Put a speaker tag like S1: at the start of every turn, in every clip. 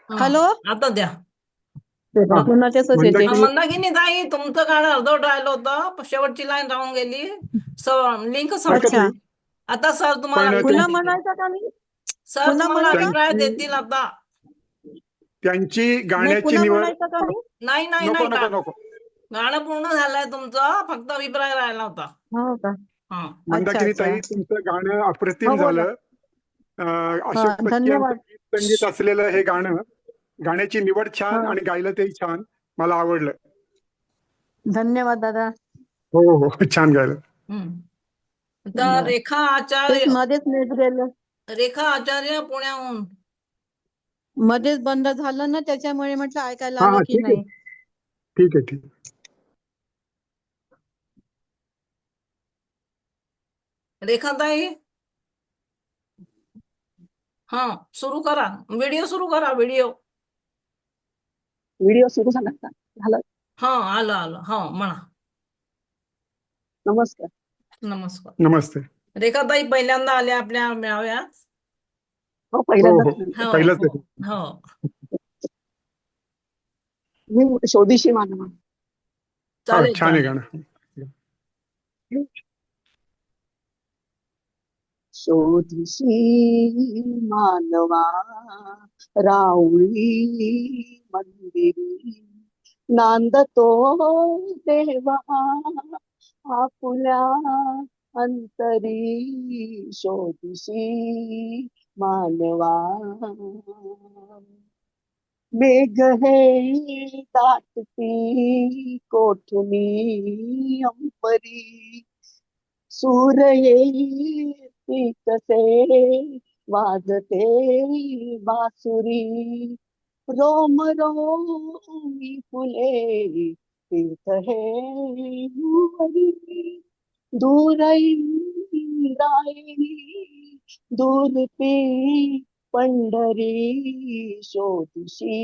S1: हा,
S2: हॅलो.
S1: आता द्या.
S3: हा
S2: कोणाचे सोसायटी?
S3: मंदाकिनी
S1: मंदाकिनी ताई, तुमचं गाणं अर्धवट राहिलं होतं, शेवटची लाईन राहून गेली. लिंक
S3: हरकत
S2: अच्छा,
S1: संपली.
S3: नाही.
S1: आता सर तुम्हाला
S3: पण
S1: अभिप्राय
S2: पुन्हा
S1: देतील.
S2: म्हणायचं का मी?
S1: सर
S2: पुन्हा
S1: तुम्हाला
S2: म्हणू का?
S1: अभिप्राय
S3: त्यांची
S1: देतील आता.
S3: त्यांची
S2: नाही,
S3: गाण्याची
S2: पुन्हा
S3: निवड.
S2: म्हणायचं का मी?
S1: नाही नाही
S3: नको
S1: नाही
S3: नको नको.
S1: गाणं पूर्ण झालंय तुमचं, फक्त अभिप्राय राहिला होता.
S2: हो का?
S1: हा.
S2: अच्छा
S3: मंदाकिनी
S2: अच्छा.
S3: ताई, तुमचं गाणं
S2: हो
S3: अप्रतिम
S2: बोला.
S3: झालं.
S2: हा,
S3: अशोक पत्की यांचं
S2: धन्यवाद.
S3: गीत संगीत असलेलं हे गाणं, गाण्याची निवड छान
S2: हा,
S3: आणि गायलं तेही छान. मला आवडलं.
S2: धन्यवाद दादा.
S3: हो हो छान गायलं.
S1: तर
S2: धन्यवाद. तेच मध्येच नेट गेलं,
S1: रेखा आचार्य पुण्याहून.
S2: मध्येच बंद झालं ना, त्याच्यामुळे म्हटलं ऐकायला
S3: हा
S2: आलं
S3: हा
S2: की
S3: ठीक आहे
S2: नाही.
S3: ठीक आहे ठीक आहे.
S1: रेखाताई, हा, सुरू करा. व्हिडिओ सुरू करा, व्हिडिओ.
S4: व्हिडिओ सुरू झाला का? झालं.
S1: हा, आलं आलं. हा, म्हणा.
S4: नमस्कार.
S1: नमस्कार.
S3: नमस्ते.
S1: रेखाताई पहिल्यांदा आल्या आपल्या मेळाव्यात.
S4: हो,
S3: हो
S4: पहिल्यांदाच
S3: हो
S4: म्हणते.
S1: हो
S3: पहिलंच
S1: हो
S3: आहे.
S1: हो.
S4: मी शोधीशी मानवा.
S3: हो
S1: चालेल
S3: छान आहे
S1: चालेल.
S3: गाणं.
S4: शोधीशी मानवा राऊळी मंदिरी नांदतो देवा आपुल्या अंतरी शोधीशी मानवा मेघ हे दाटती कोठणी अंबरी सूर येती कसे वाजते बासुरी रोम रोमी फुले तीर्थ हे भुवरी दूर इंद्रायणी दूरती पंढरी शोधशी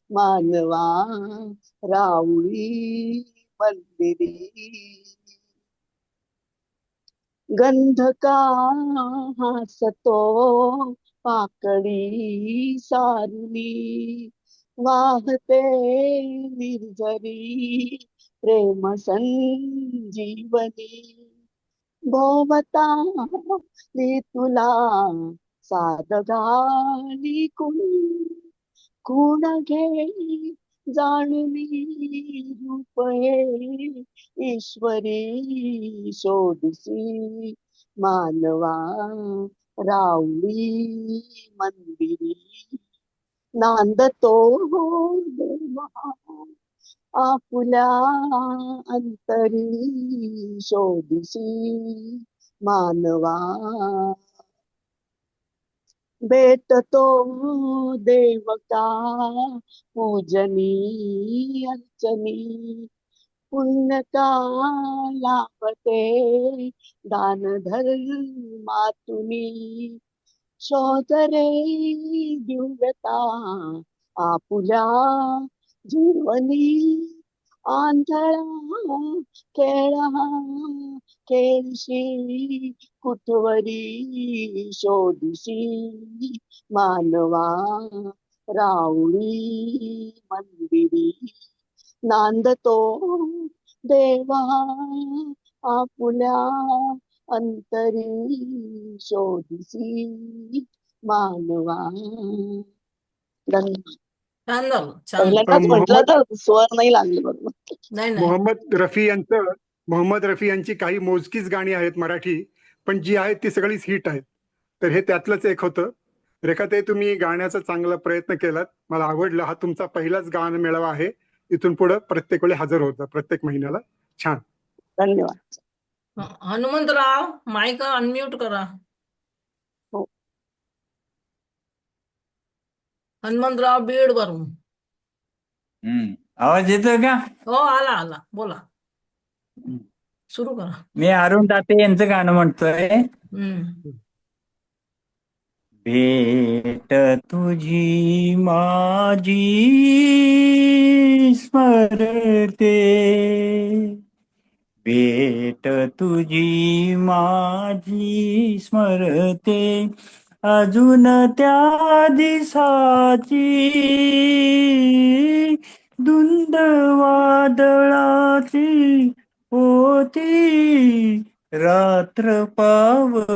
S4: मानवा राऊळी मंदिरी गंधका हासतो पाकळी सारुली वाहते निर्जरी प्रेम संजीवनी भोवताली तुला साद घाली कुण घे जाणवी रूप हे ईश्वरी शोधसी मानवा राऊळी मंदिरी नांदतो देवा आपुल्या अंतरी शोधसी मानवा भेटतो देवता पूजनी अर्चनी पुण्य का लाभते दान धर्मातुनी शोध रे दिव्यता आपुल्या जीवनी आंधळा खेळा खेळशी कुठवरी शोधशी मानवा राऊळी मंदिरी नांदतो देवा आपुल्या अंतरी शोधसी मानवा. धन्यवाद.
S1: छान झालं, छान.
S4: पहिल्यांदाच म्हटलं
S3: मोहम्मद
S4: तर स्वर नाही लागले बरोबर.
S1: नाही नाही.
S3: मोहम्मद रफी यांची काही मोजकीच गाणी आहेत मराठी, पण जी आहेत ती सगळीच हिट आहेत. तर हे त्यातलंच एक होतं. रेखाताई, तुम्ही गाण्याचा चांगला प्रयत्न केलात, मला आवडलं. हा तुमचा पहिलाच गाणं मेळावा आहे. इथून पुढे प्रत्येक वेळी हजर होता, प्रत्येक महिन्याला. छान.
S4: धन्यवाद.
S1: हनुमंतराव, माईक अनम्यूट करा.
S4: हो.
S1: हनुमंतराव बीड वरून.
S5: आवाज येतोय का?
S1: हो, आला आला, बोला. सुरू करा.
S5: मी अरुण दाते यांचं गाणं म्हणतोय. भेट तुझी माझी स्मरते, भेट तुझी माझी स्मरते, अजून त्या दिसाची धुंद वादळाची होती रात्र पावसाची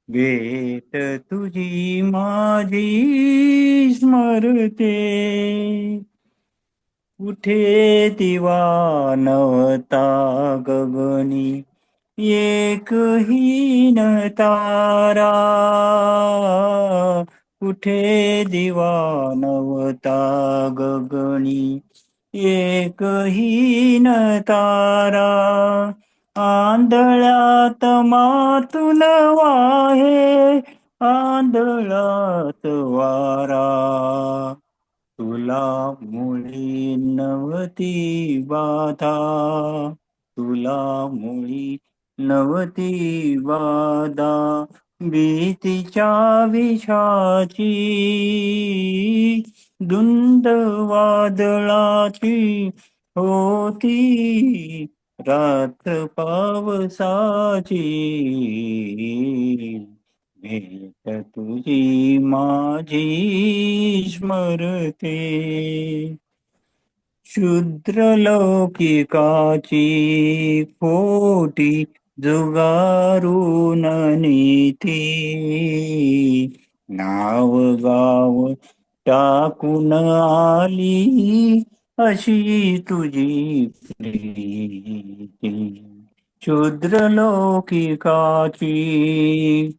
S5: भेट तुझी माझी स्मरते कुठे दिवा नव्हता गगनी एकहीन तारा कुठे दिवा नव्हता गगनी एकहीन तारा आंधळ्यात मातून वाहे आंधळ्यात वारा तुला मुळी नव्हती बाधा तुला मुळी नव्हती बाधा भीतीच्या विषाची धुंद वादळाची होती रात्र पावसाची भेट तुझी माझी स्मरते शूद्र लौकिकाची खोटी जुगारून नीती नाव गाव टाकून आली अशी तुझी प्रीती शूद्र लौकिकाची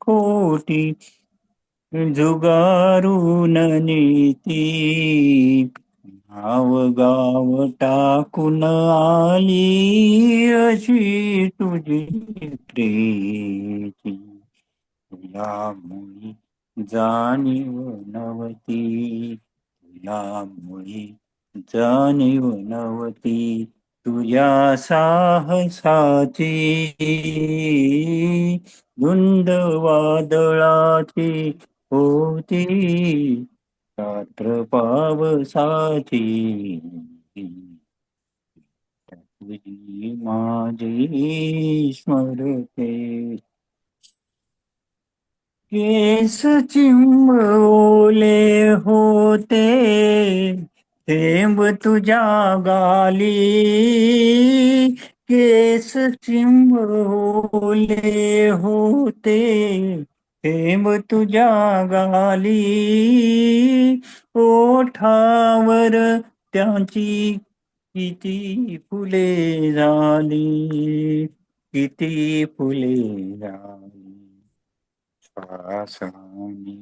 S5: खोटी जुगारून नीती नाव गाव टाकून आली अशी तुझी प्रीती तुला मुळी जाणीव नव्हती तुला मुळी जाणीव नव्हती तुझ्या साहसाची धुंद वादळाची होती रात्र पावसाची तुझी माझी स्मरते केस चिंबवले होते थेंब तुझ्या गाली केस चिंबवले होते थेंब तुझ्या गाली ओठावर त्यांची किती फुले झाली किती फुले झाली श्वासानी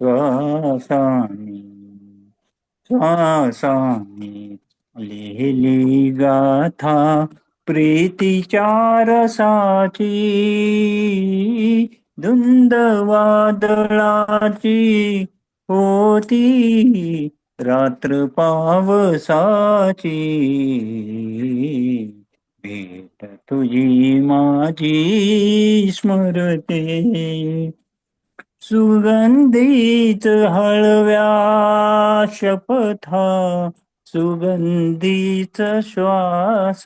S5: श्वासानी श्वासानी लिहिली गाथा प्रीतीच्या रसाची धुंद वादळाची होती रात्र पावसाची भेट तुझी माझी स्मरते सुगंधीत हळव्या शपथा सुगंधीत श्वास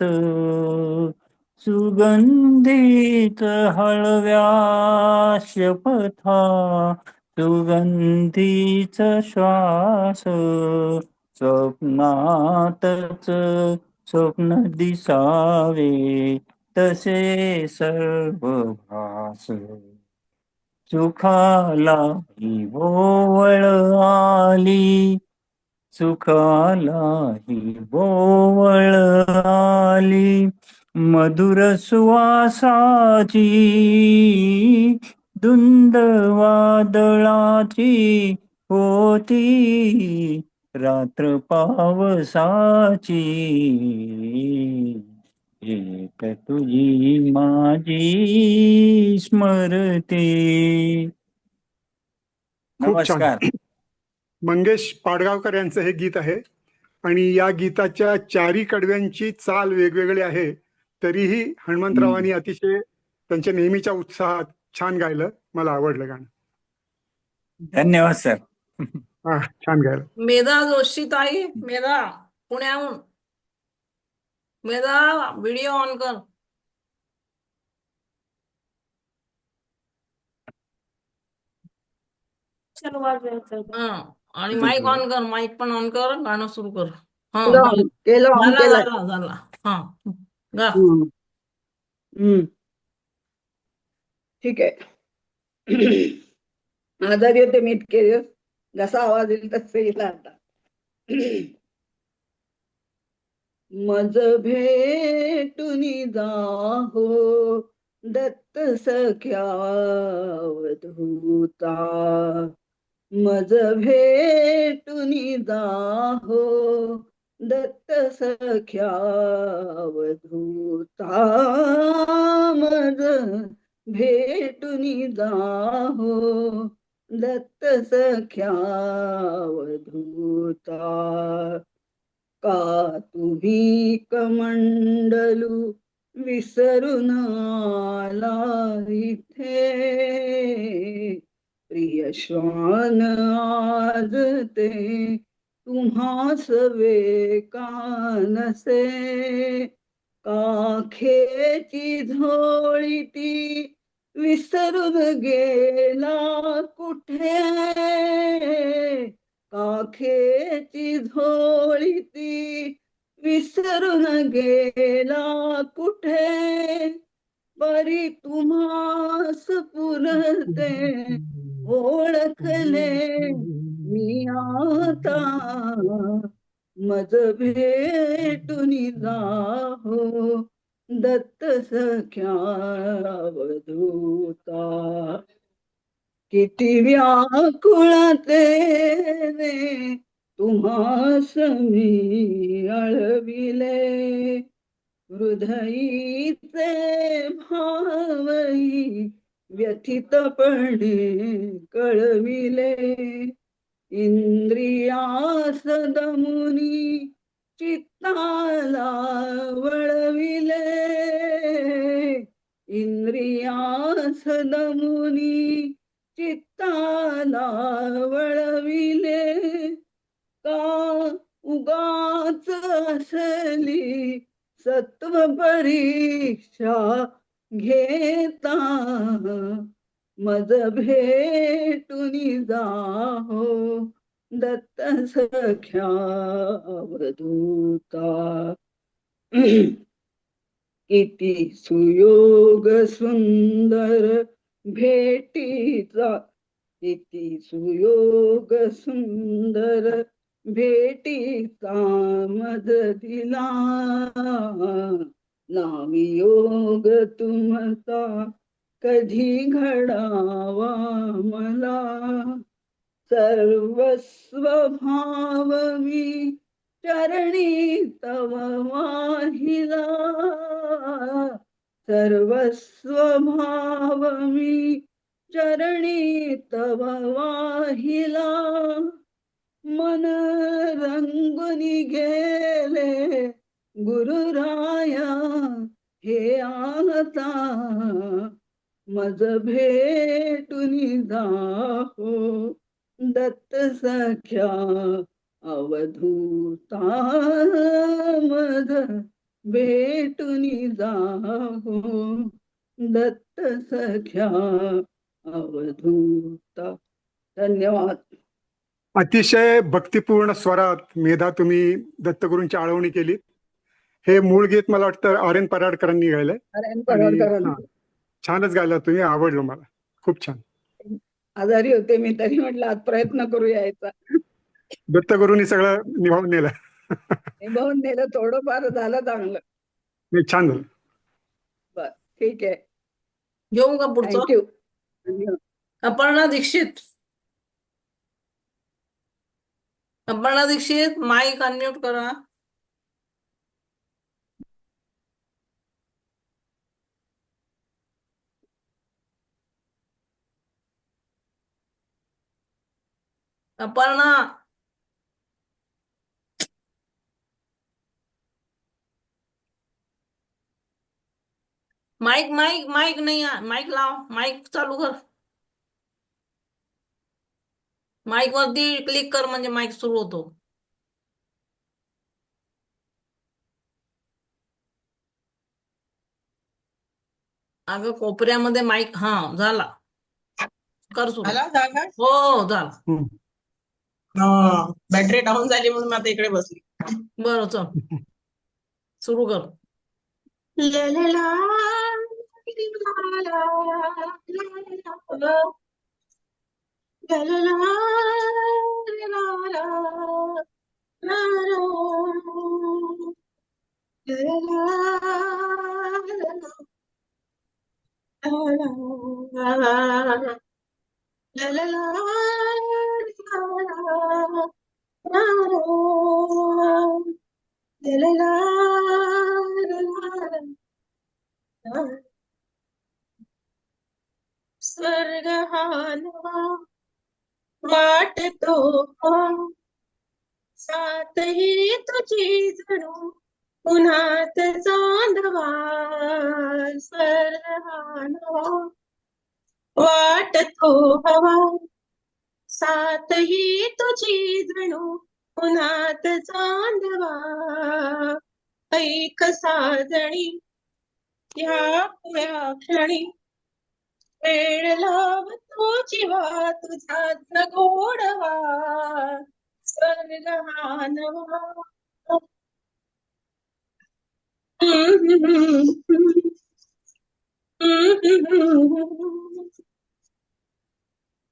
S5: सुगंधीत हळव्या शपथा सुगंधीत श्वास स्वप्नातच स्वप्न दिसावे तसे सर्व भास सुखाला ही भोवळ आली सुखाला ही भोवळ आली मधुर सुवासाची धुंद वादळाची होती रात्र पावसाची एक तुझी माझी स्मरते
S3: खूप छान.
S5: नमस्कार
S3: मंगेश पाडगावकर यांचं हे गीत आहे आणि या गीताच्या चारी कडव्यांची चाल वेगवेगळी आहे तरीही हनुमंतरावांनी अतिशय त्यांच्या नेहमीच्या उत्साहात छान गायलं. मला आवडलं गाणं.
S5: धन्यवाद सर
S3: हा छान गायलं.
S1: मेधा जोशी ताई मेधा पुण्याहून मेधा व्हिडिओ ऑन कर. हा आणि माईक ऑन कर, माईक पण ऑन कर, गाणं सुरू कर. हा
S2: केलं केलं ऑन
S1: झाला
S2: केलं.
S1: झाला झाला. हा गा.
S2: हम्म. हम्म. ठीक आहे. आजारी होते मी इतके दिवस, जसा आवाज येईल तसं येईल आता. मज भेटुनी जाहो दत्त सख्या अवधूता, मज भेटुनी जाहो दत्त सख्या अवधूता, मज भेटुनी जाहो दत्त सख्या अवधूता, का तुम्ही कमंडलू विसरून आला इथे, प्रिय श्वान आज ते तुम्हास वेकानसे, काखेची झोळी ती विसरून गेला कुठे, काखेची झोळी ती विसरून गेला कुठे, परी तुम्हास पुरते ओळखले मी आता, मज भेटुनी जाहो दत्त सख्या अवधूता, किती व्याकुळते रे तुम्हास मी आळविले, हृदयीचे भावई व्यथितपणे कळविले, इंद्रियास दमुनी चित्ताला वळविले, इंद्रियास दमुनी चित्ताला वळविले, का उगाच असली सत्व परीक्षा घेता, मज भेटुनी जाहो दत्त सख्या अवधूता, किती सुयोग सुंदर भेटीचा, किती सुयोग सुंदर भेटीचा मज दिला, नावियोग तुमचा कधी घडावा मला, सर्वस्व भाव मी चरणी तव वाहिला, सर्वस्व भाव मी चरणी तव वाहिला, मन रंगुनी गेले गुरुराया हे आता, मज भेटुनी जाहो दत्त सख्या अवधूता, मज भेटुनी जाहो दत्त सख्या अवधूता. धन्यवाद.
S3: अतिशय भक्तिपूर्ण स्वरात मेधा तुम्ही दत्तगुरूंची आळवणी केली. हे मूळ गीत मला वाटतं आर्यन पराडकरांनी गायलंय आणि छानच गायला तुम्ही, आवडलं मला, खूप छान.
S2: आजारी होते मी तरी म्हटलं आज प्रयत्न करू यायचा.
S3: दत्तगुरूंनी सगळं निभावून नेलं.
S2: निभावून नेलं, थोडंफार झालं चांगलं.
S3: नाही, छान झालं.
S2: बर, ठीक आहे.
S1: घेऊ का पुढचं?
S2: Thank you.
S1: Aparna Dikshit. Aparna Dikshit mic unmute करा. अपर्णा. माईक माईक माईक नाही आहे, माईक लाव, माईक चालू कर. माईक वरती क्लिक कर म्हणजे माईक सुरू होतो. अगं कोपऱ्यामध्ये माईक, हा झाला. कर सुरू.
S6: आला जागा?
S1: हो हो झालं.
S3: हम्म.
S6: हा, बॅटरी डाऊन झाली म्हणून मी आता इकडे बसली.
S1: बरं चल सुरू कर.
S6: ला ला ला, ला ला ला, ला ला ला, ला ला, ला ला, ला ला, ला ला, La la la la la la la la. स्वर्ग हा नवा वाटतो सातही तुझी जणू उन्हात चांदवा. स्वर्ग हा नवा वाटतो हवा सातही तुझी जणू उन्हात चांदवा. ऐक साजणी या क्षणी वेळ लावतो जीवा तुझाच गोडवा. स्वर्ग हा नवा.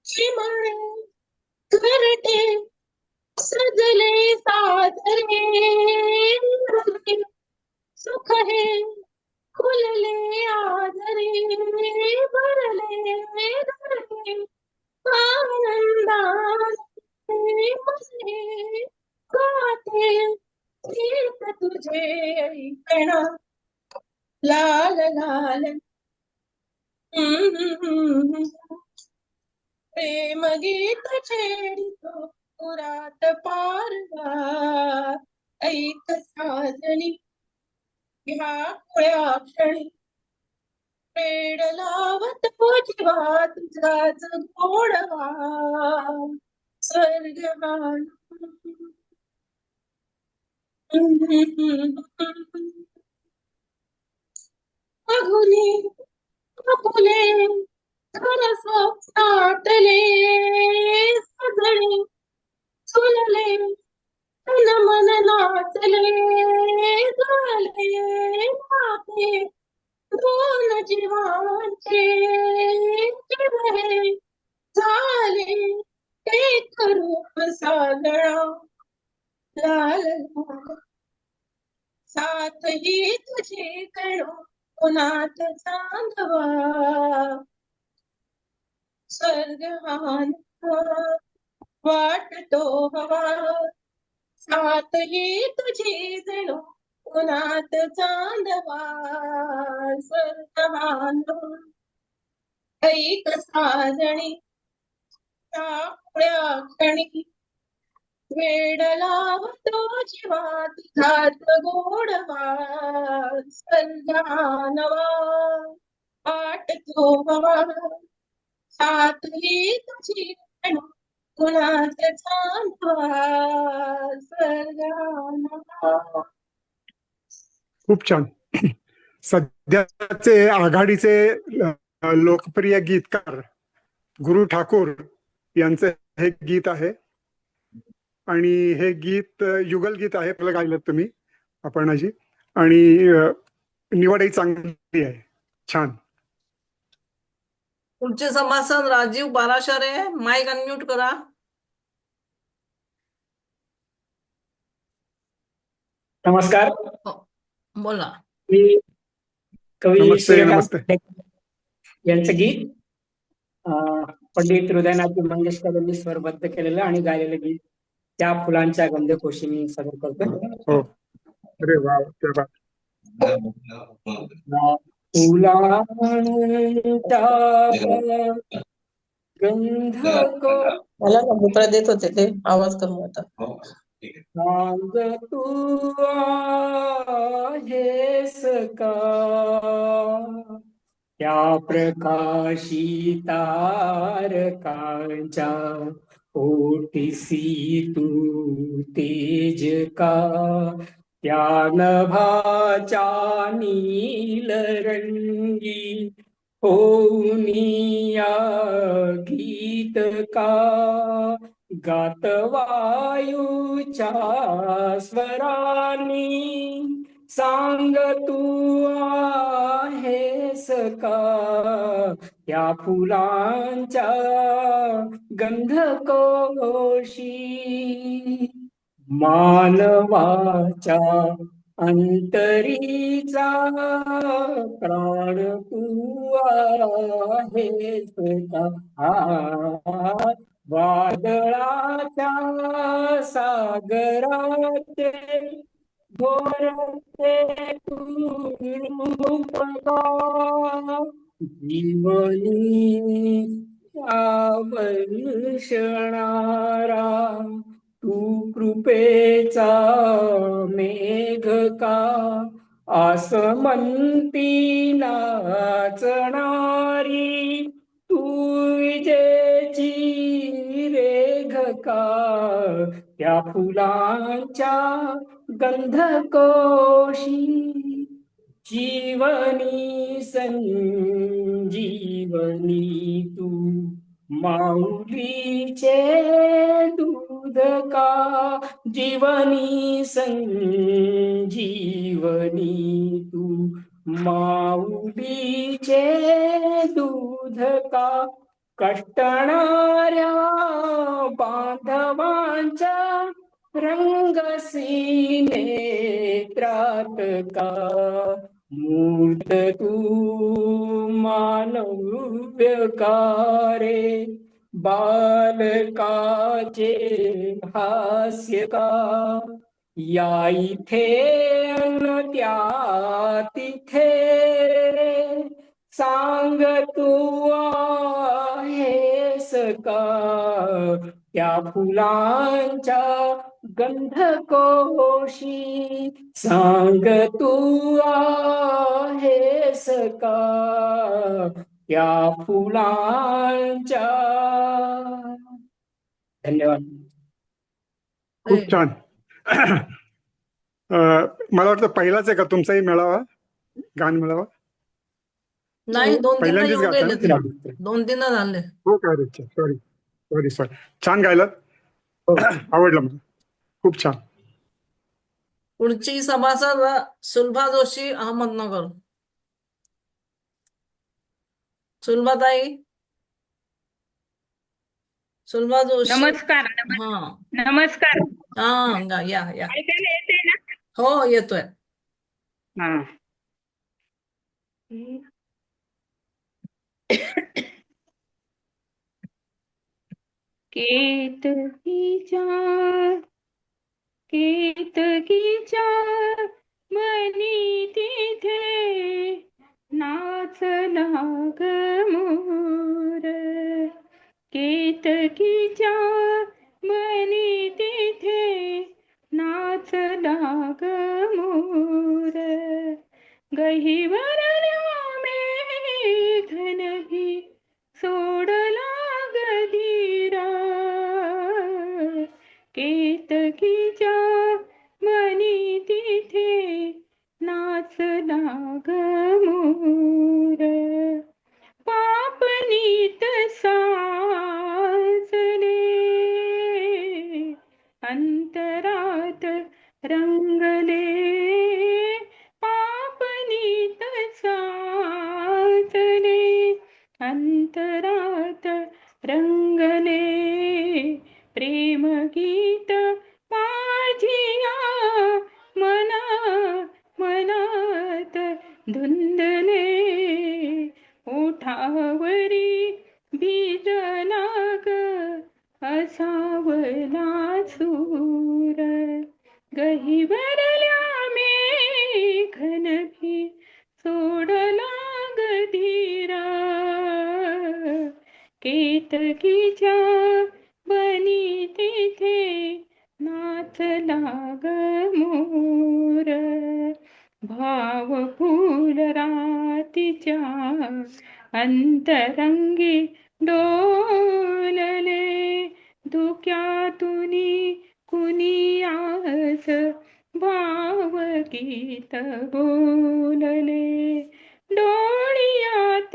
S6: चिमणे घरटे सजले सादरे सुख हे खुलले आदरे भरले धरले आनंदाने मजे गाते गीत तुझे ऐकणा. लाल लाल प्रेम गीत छेडितो पुरात पारवा. ऐक साजणी ह्या खुळ्या क्षणी वेड लावत जीवा तुझाच गोडवा. स्वर्ग हा अघुनी फुले घर स्वप्नातले सजळे झुलले तन मन नाचले झाले नाते दोन जीवांचे जीव हे झाले एक रूप साजणा. लाल साथ ही तुझे कणो उन्हात चांदवा. स्वर्ग हा नवा वाटतो हवा साथ ही तुझी जणू उन्हात चांदवा. स्वर्ग हा नवा. ऐक साजणी त्या क्षणी वेड लावतो जीवा तुझाच गोडवा. स्वर्ग हा नवा वाटतो हवा सातही तुझी जणू उन्हात चांदवा. स्वर्ग हा नवा.
S3: खूप छान. सध्याचे आघाडीचे लोकप्रिय गीतकार गुरु ठाकूर यांचं हे गीत आहे आणि हे गीत युगल गीत आहे. पहिलं गायलं तुम्ही अपर्णाजी आणि निवडही चांगली आहे. छान.
S1: पुढचे संभाषण राजीव बाराशरे. माईक अनम्यूट करा.
S7: नमस्कार.
S1: बोला.
S7: मी कवी
S3: नमस्ते.
S7: सूर्यकांत
S3: नमस्ते.
S7: यांचं गीत पंडित हृदयनाथ मंगेशकर यांनी स्वरबद्ध केलेलं आणि गायलेलं गीत त्या फुलांच्या गंधकोशी मी सादर करतो.
S3: हो. अरे वा. क्या बात.
S7: फुलांच्या गंधको
S6: मला ना मित्र देत होते ते आवाज कमी होता.
S7: सांग तू आहेस का त्या प्रकाशी तारकांच्या ओटीसी तू तेज का त्या नभाच्या नीलरंगी होऊनिया गीत का गात वायूच्या स्वरानी सांग तू आहेस का या फुलांच्या गंधकोशी मानवाच्या अंतरीचा प्राण तू आहेस का वादळाच्या सागराचे घोरते तू रूपका जीवनी आवर्षणारा तू कृपेचा मेघ का आसमंती नाचणारी तू विजेची रेघ का त्या फुलांच्या गंधकोशी जीवनी संजीवनी तू माऊलीचे दूध का जीवनी संजीवनी तू माऊलीचे दूध का कष्टणाऱ्या बांधवांच्या रंगसी नेत्रात का मूर्त तू मानव्यकारे बालकाचे हास्य का या इथे अन त्या तिथे सांग तू आहेस का त्या फुलांच्या गंधकोशी सांग तू आहेस का या फुलांच्या. धन्यवाद.
S3: खूप छान. मला वाटतं पहिलाच आहे का तुमचाही मेळावा, गान मेळावा?
S1: नाही, 2-3
S3: पहिल्यांदाच
S1: येऊन
S3: गाता
S1: गेले
S3: ना?
S1: ते. 2-3 झाले.
S3: हो का? अरे सॉरी सॉरी सॉरी. छान गायलात.
S7: हो.
S3: आवडलं मला. खूप छान.
S1: पुढची सभासद सुलभा जोशी, अहमदनगर. सुलभाताई, सुलभा जोशी.
S8: नमस्कार.
S1: हा
S8: नमस्कार.
S1: हा, या या.
S8: ऐकायला येते ना?
S1: हो, येतोय.
S8: हा. केतकीच्या मनी तिथे नाचला ग मोर. केतकीच्या मनी तिथे नाचला ग मोर. गहिवरल्या मेघनभी सोडला ग धीरा. केतकीच्या मनी तिथे नाचला ग मोर. पापनीत साचले अंतरात रंगले. पापनीत साचले अंतरात रंगले. प्रेम गीत माझिया मनात धुंदले. ओठावरी भिजला ग असावला सूर. गहिवरल्या मेघनभी सोडला ग धीरा. केतकीच्या बनी तिथे नाचला ग मोर. भाव फूल रातीच्या अंतरंगी डोलले. धुक्यातुनी कुणी आज भावगीत बोलले. डोळ्यात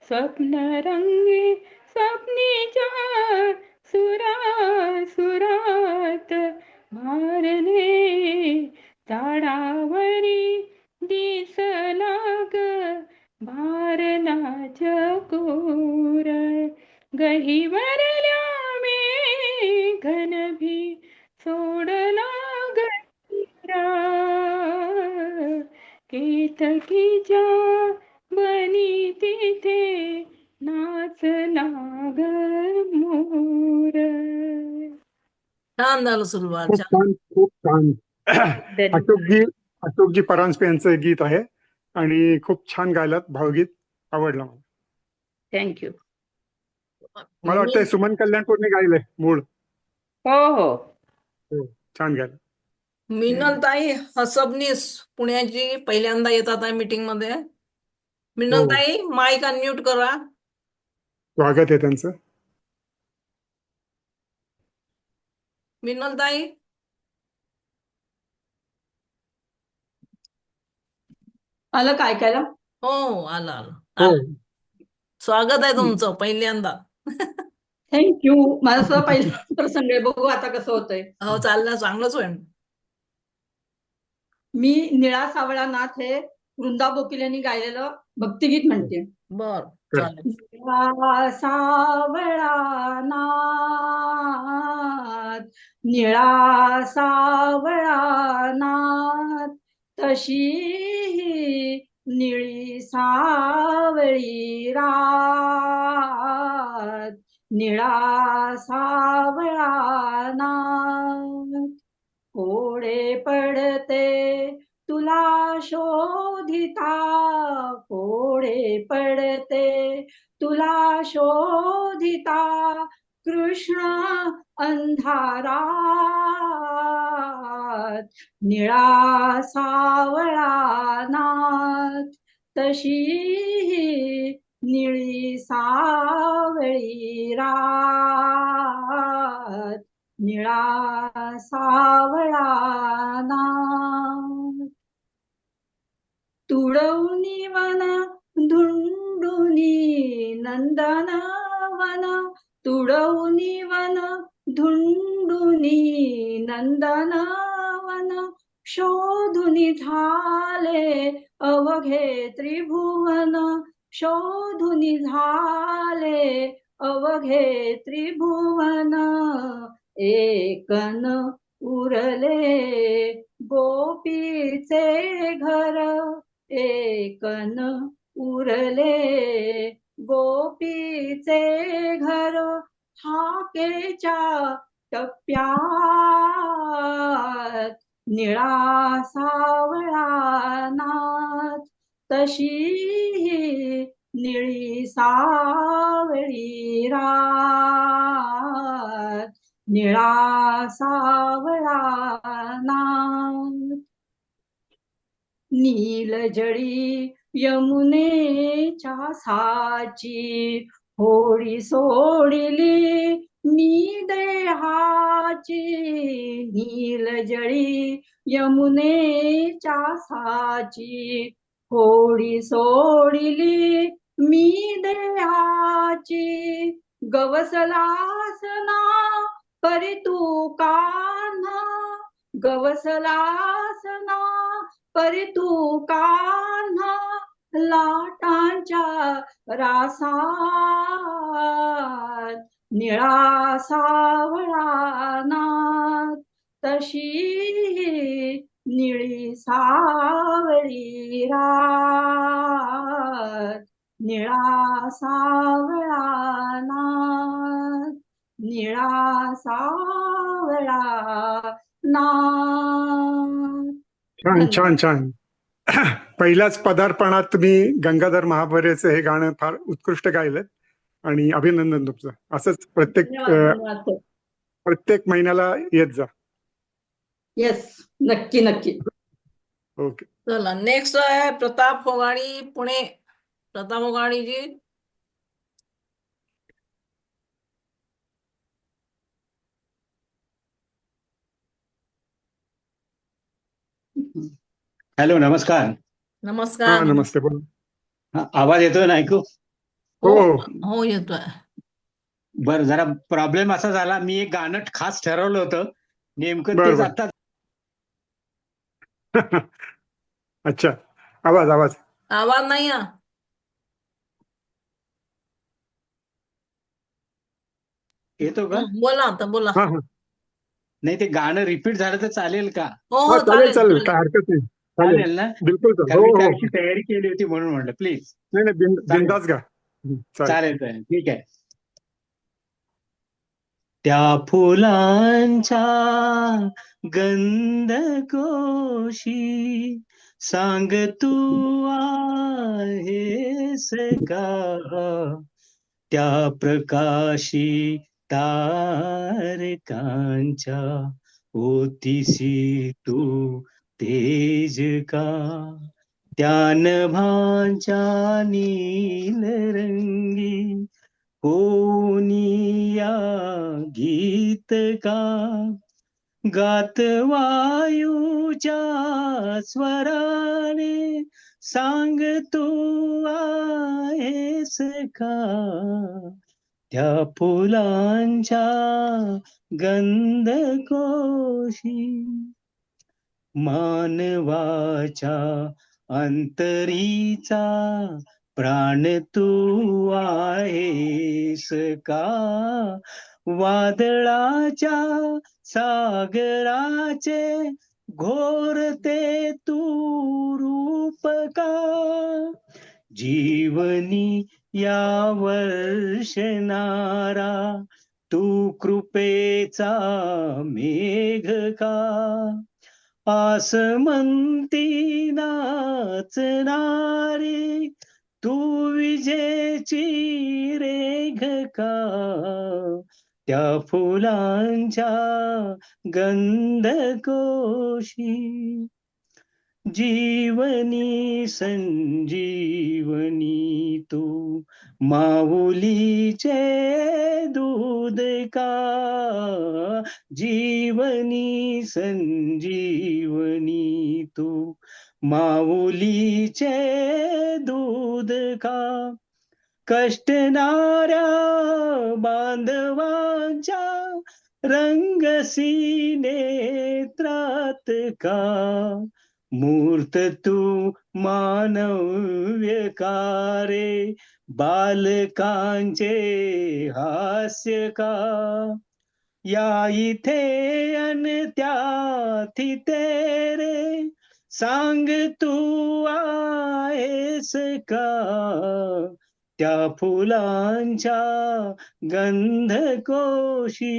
S8: स्वप्न रंगे स्वप्नीच्या सुरात भारले झाडावरी दिसला ग भारला चकोर गहिवरल्या मेघनभी सोडला गैरा केतकीच्या बनी तिथे नाचला ग मोर.
S1: छान झालं सुरुवात.
S3: खूप छान, खूप छान. अशोकजी परांजपे यांचं एक गीत आहे आणि खूप छान गायलात, भावगीत आवडलं मला.
S4: थँक्यू.
S3: मला वाटतंय सुमन कल्याणपूरने गायलंय मूळ.
S4: हो हो.
S3: हो, छान गायलं.
S1: मिनलताई हसबनीस पुण्याची पहिल्यांदा येतात आहे मीटिंग मध्ये. मिनलताई माईक अनम्यूट करा.
S3: स्वागत आहे त्यांचं.
S1: मिनलताई
S2: आलं काय ऐकायला?
S1: हो आलं आलं
S3: हो.
S1: आलं. स्वागत आहे तुमचं पहिल्यांदा.
S2: थँक्यू. माझा सुद्धा पहिला प्रसंग आहे, बघू आता कसं होतंय.
S1: हो चाललं, चांगलंच होईल.
S2: मी निळा सावळा नाथ हे वृंदा बोकील यांनी गायलेलं भक्तिगीत म्हणते.
S1: बर चालेल.
S2: निळा सावळा नाथ, निळा सावळा नाथ, तशी निळी सावळी रात, निळा सावळा नाथ. कोडे पडते तुला शोधिता, कोडे पडते तुला शोधिता, कृष्ण अंधारात, निळा सावळा नाथ, तशी निळी सावळी रात, निळा सावळा नाथ. तुडवनी वन धुंडुनी नंदनवन, तुडवनी वन धुंडुनी नंदनवन, शोधुनी झाले अवघे त्रिभुवन, शोधुनी झाले अवघे त्रिभुवन, एकन उरले गोपीचे घर, एकन उरले गोपीचे घर, हाकेच्या टप्प्यात, निळा सावळा नाथ, तशी निळी सावळी रात, निळा सावळा नाथ. नीलजळी यमुनेच्या साची होडी सोडली मी देहाची, नीलजळी यमुनेच्या साची होडी सोडली मी देहाची, गवसलासना परी तू कान्हा, गवसलासना परी तू कान्हा, लाटांच्या रासात, निळा सावळा नाथ, तशी निळी सावळी रात, निळा सावळा नाथ, निळा सावळा नाथ.
S3: छान छान छान. पहिल्याच पदार्पणात तुम्ही गंगाधर महाबरेचं हे गाणं फार उत्कृष्ट गायलं आणि अभिनंदन तुमचं. असंच प्रत्येक महिन्याला येत जा.
S2: येस, नक्की नक्की.
S3: ओके.
S1: चला नेक्स्ट आहे प्रताप होगाडी पुणे. प्रताप होगाडी जी.
S9: हॅलो, नमस्कार.
S1: नमस्कार.
S3: नमस्ते. बोला.
S9: आवाज येतोय ना ऐकू?
S3: हो
S1: हो
S3: हो
S1: हो येतोय.
S9: बरं, जरा प्रॉब्लेम असा झाला, मी एक गाणं खास ठरवलं होतं, नेमकं
S3: बर
S9: तेच
S3: बर.
S9: आता
S3: अच्छा, आवाज आवाज.
S1: आवाज नाही आहे.
S9: येतो का?
S1: बोला आता बोला.
S3: हा हा
S9: नाही, ते गाणं रिपीट झालं तर चालेल का?
S1: हो
S3: हा
S1: हो
S3: चालेल
S1: चालेल
S3: चालेल, काय
S1: चालेल.
S3: हरकत नाही. चालेल,
S9: चालेल ना?
S3: बिलकुल चालेल.
S9: कारण
S3: हो
S9: मी
S3: हो
S9: त्याची तयारी केली होती म्हणून म्हटलं प्लीज.
S3: नाही नाही,
S9: चालेल
S3: बिंदास गा. चालेल.
S9: चालेल चालेल, ठीक आहे. त्या फुलांच्या गंधकोशी सांग तू आहेस का, त्या प्रकाशी तारकांच्या ओतीसी तू तेज का, त्या नभांच्या नीलरंगी कोनिया गीत का, गात वायूच्या स्वराने सांग तू आहेस का, त्या फुलांच्या गंधकोशी. मानवाच्या अंतरीचा प्राण तू आहेस का, वादळाच्या सागराचे घोरते तू रूप का, जीवनी या वर्षणारा तू कृपेचा मेघ का, आसमंती नाचणारी तू विजेची रेघ का, त्या फुलांच्या गंधकोशी. जीवनी संजीवनी तू माऊलीचे दूध का, जीवनी संजीवनी तू माऊलीचे दूध का, कष्टणाऱ्या बांधवांच्या रंगसी नेत्रात का, मूर्त तू मानव्य का रे, बालकांचे हास्य का, या इथे अन त्या तिथे रे, सांग तू आहेस का, त्या फुलांच्या गंधकोशी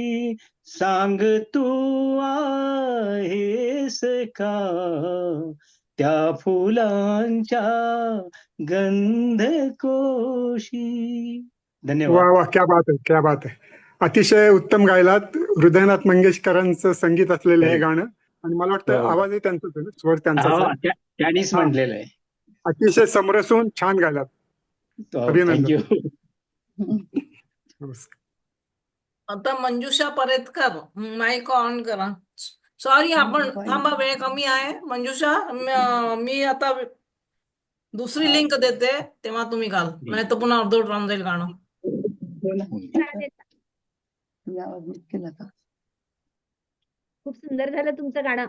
S9: सांग तू आहेस का, त्या फुलांच्या गंधकोशी. धन्यवाद.
S3: वा वा, क्या बात आहे, क्या बात आहे. अतिशय उत्तम गायलात. हृदयनाथ मंगेशकरांचं संगीत असलेलं हे गाणं, आणि मला वाटतं
S9: हो.
S3: आवाजही त्यांचाच आहे ना, स्वर त्यांचाच
S9: हो,
S3: आहे.
S9: त्यांनीच
S3: हा,
S9: म्हटलेलं आहे.
S3: अतिशय समरसून छान गायलात. अभिनंदन.
S9: थँक्यू.
S3: नमस्कार.
S1: आता मंजुषा परेतकर, माईक ऑन करा. सॉरी आपण थांबा, वेळ कमी आहे. मंजुषा, मी आता दुसरी लिंक देते, तेव्हा तुम्ही घाल, नाही तर पुन्हा अर्धवट राहून जाईल गाणं.
S2: आवाज नीट केला का?
S6: खूप सुंदर झालं तुमचं गाणं.